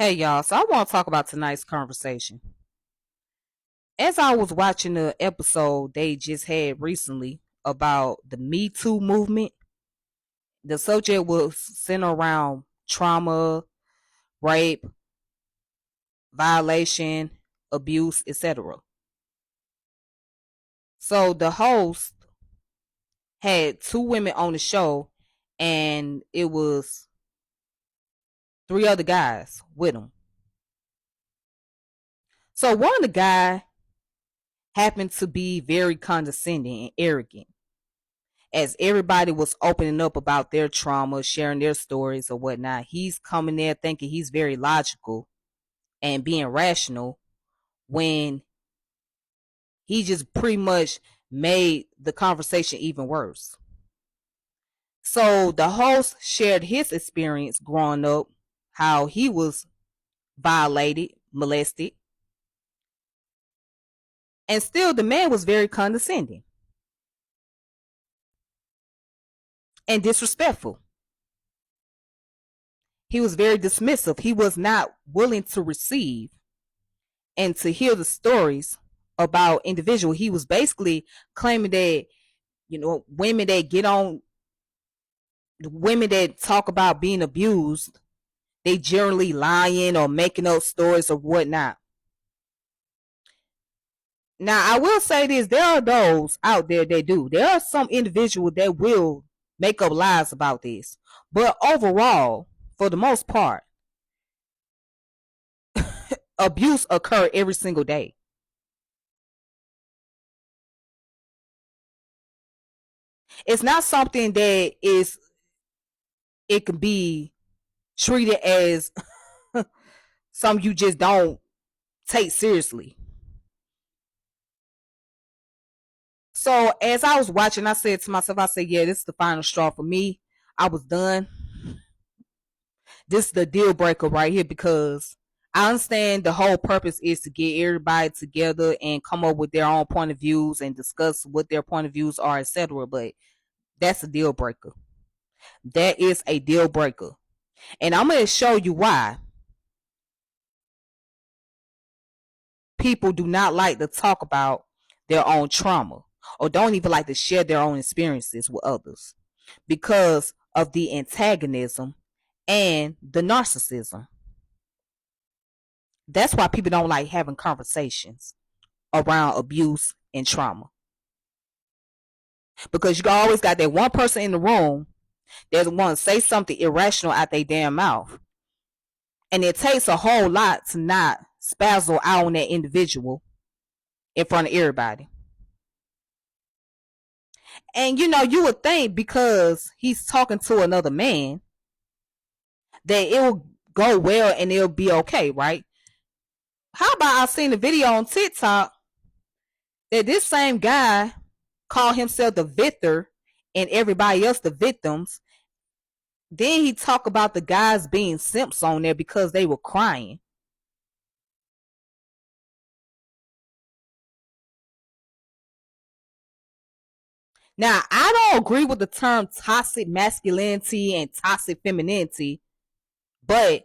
Hey y'all, so I want to talk about tonight's conversation. As I was watching the episode they just had recently about the Me Too movement, the subject was centered around trauma, rape, violation, abuse, etc. So the host had two women on the show, and it was three other guys with them. So one of the guy happened to be very condescending and arrogant, as everybody was opening up about their trauma, sharing their stories or whatnot. He's coming there thinking he's very logical and being rational when he just pretty much made the conversation even worse. So the host shared his experience growing up, how he was violated, molested, and still the man was very condescending and disrespectful. He was very dismissive. He was not willing to receive and to hear the stories about individual. He was basically claiming that, women that get on, the women that talk about being abused, they generally lying or making up stories or whatnot. Now I will say this, there are those out there that do. There are some individuals that will make up lies about this. But overall, for the most part, abuse occur every single day. It's not something that is, it can be treated as some you just don't take seriously. So as I was watching, I said to myself, I said, yeah, this is the final straw for me. I was done. This is the deal breaker right here, because I understand the whole purpose is to get everybody together and come up with their own point of views and discuss what their point of views are, etc. But that's a deal breaker. That is a deal breaker. And I'm going to show you why people do not like to talk about their own trauma, or don't even like to share their own experiences with others, because of the antagonism and the narcissism. That's why people don't like having conversations around abuse and trauma, because you always got that one person in the room that want to say something irrational out their damn mouth, and it takes a whole lot to not spazzle out on that individual in front of everybody. And you would think because he's talking to another man that it will go well and it'll be okay, right? How about I seen a video on TikTok that this same guy called himself the victor and everybody else the victims. Then he talked about the guys being simps on there because they were crying. Now, I don't agree with the term toxic masculinity and toxic femininity, but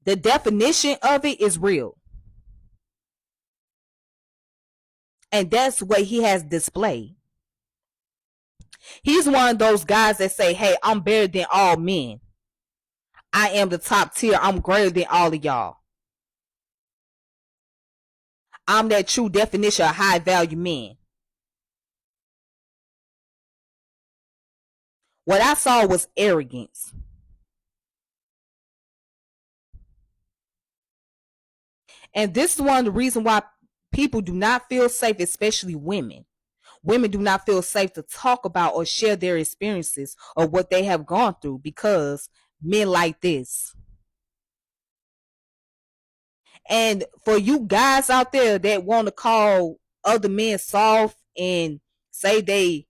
the definition of it is real. And that's what he has displayed. He's one of those guys that say, hey, I'm better than all men. I am the top tier. I'm greater than all of y'all. I'm that true definition of high value men. What I saw was arrogance. And this is one of the reasons why people do not feel safe, especially women. Women do not feel safe to talk about or share their experiences or what they have gone through, because men like this. And for you guys out there that want to call other men soft and say they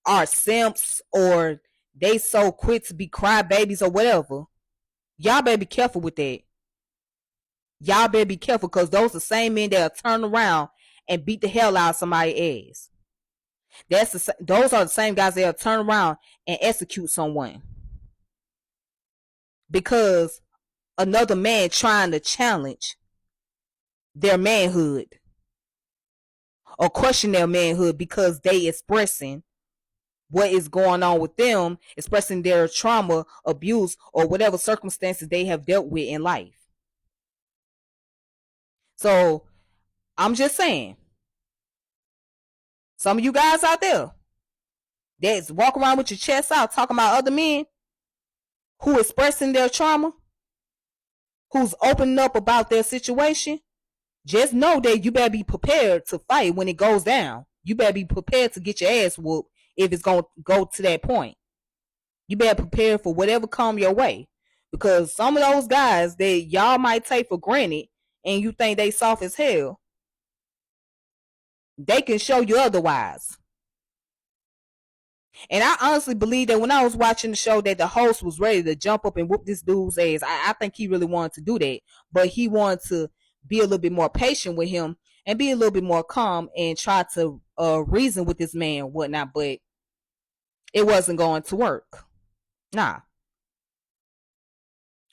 are simps or they so quick to be crybabies or whatever, y'all better be careful with that. Y'all better be careful, because those are the same men that'll turn around and beat the hell out of somebody's ass. Those are the same guys that'll turn around and execute someone because another man trying to challenge their manhood or question their manhood because they expressing what is going on with them, expressing their trauma, abuse, or whatever circumstances they have dealt with in life. So I'm just saying, some of you guys out there that's walk around with your chest out talking about other men who expressing their trauma, who's opening up about their situation, just know that you better be prepared to fight when it goes down. You better be prepared to get your ass whooped if it's going to go to that point. You better prepare for whatever come your way. Because some of those guys that y'all might take for granted and you think they soft as hell, they can show you otherwise. And I honestly believe that when I was watching the show that the host was ready to jump up and whoop this dude's ass. I think he really wanted to do that. But he wanted to be a little bit more patient with him and be a little bit more calm and try to reason with this man and whatnot. But it wasn't going to work. Nah.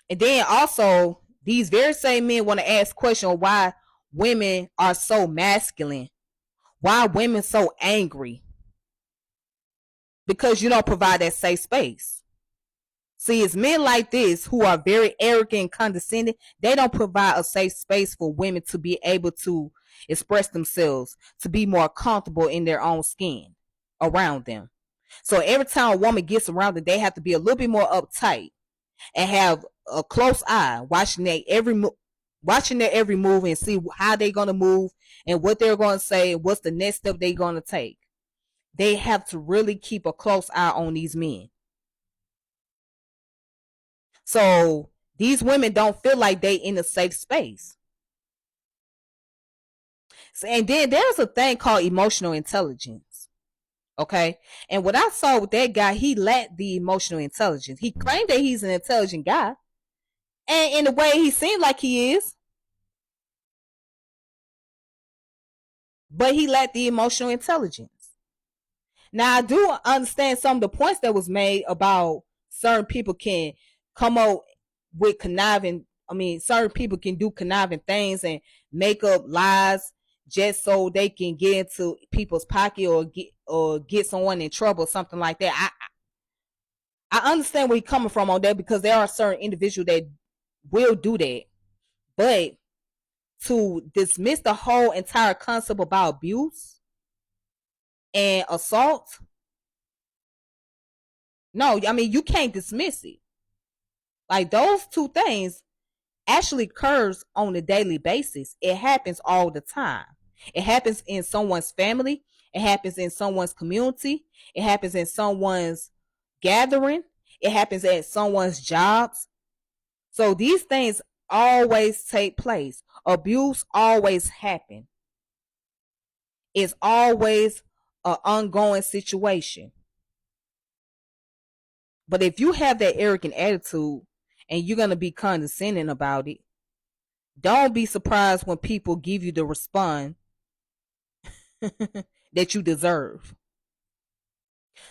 And then also, these very same men want to ask questions why women are so masculine. Why women so angry? Because you don't provide that safe space. See, it's men like this who are very arrogant and condescending. They don't provide a safe space for women to be able to express themselves, to be more comfortable in their own skin around them. So every time a woman gets around them, they have to be a little bit more uptight and have a close eye, watching their every move and see how they're going to move and what they're going to say and what's the next step they're going to take. They have to really keep a close eye on these men. So these women don't feel like they in a safe space. So, and then there's a thing called emotional intelligence. Okay. And what I saw with that guy, he lacked the emotional intelligence. He claimed that he's an intelligent guy. And in the way he seemed like he is. But he lacked the emotional intelligence. Now, I do understand some of the points that was made about certain people can come up with conniving. I mean, certain people can do conniving things and make up lies just so they can get into people's pocket or get someone in trouble or something like that. I understand where you're coming from on that because there are certain individuals that will do that. But to dismiss the whole entire concept about abuse and assault, no, I mean, you can't dismiss it. Like, those two things actually occurs on a daily basis. It happens all the time. It happens in someone's family. It happens in someone's community. It happens in someone's gathering. It happens at someone's jobs. So these things always take place. Abuse always happens. It's always an ongoing situation. But if you have that arrogant attitude and you're going to be condescending about it, don't be surprised when people give you the response that you deserve.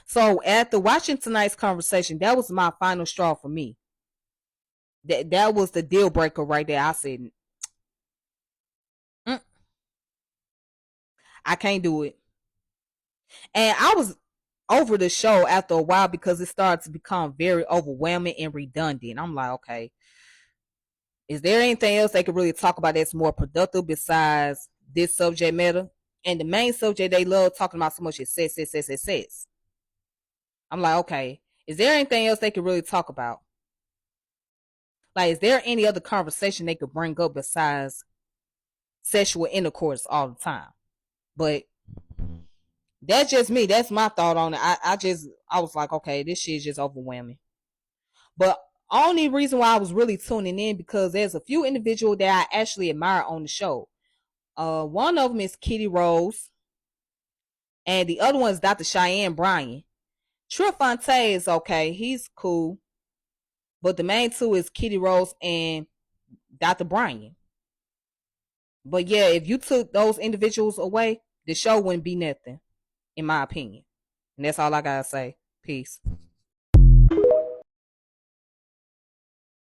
So after watching tonight's conversation, that was my final straw for me. That was the deal breaker right there. I said, I can't do it. And I was over the show after a while because it started to become very overwhelming and redundant. I'm like, okay, is there anything else they could really talk about that's more productive besides this subject matter? And the main subject they love talking about so much is sex. I'm like, okay, is there anything else they could really talk about? Like, is there any other conversation they could bring up besides sexual intercourse all the time? But that's just me. That's my thought on it. I was like, okay, this shit is just overwhelming. But only reason why I was really tuning in because there's a few individuals that I actually admire on the show. One of them is Kitty Rose, and the other one is Dr. Cheyenne Bryan. Trill Fontaine is okay. He's cool. But the main two is Kitty Rose and Dr. Bryan. But yeah, if you took those individuals away, the show wouldn't be nothing, in my opinion. And that's all I gotta say. Peace.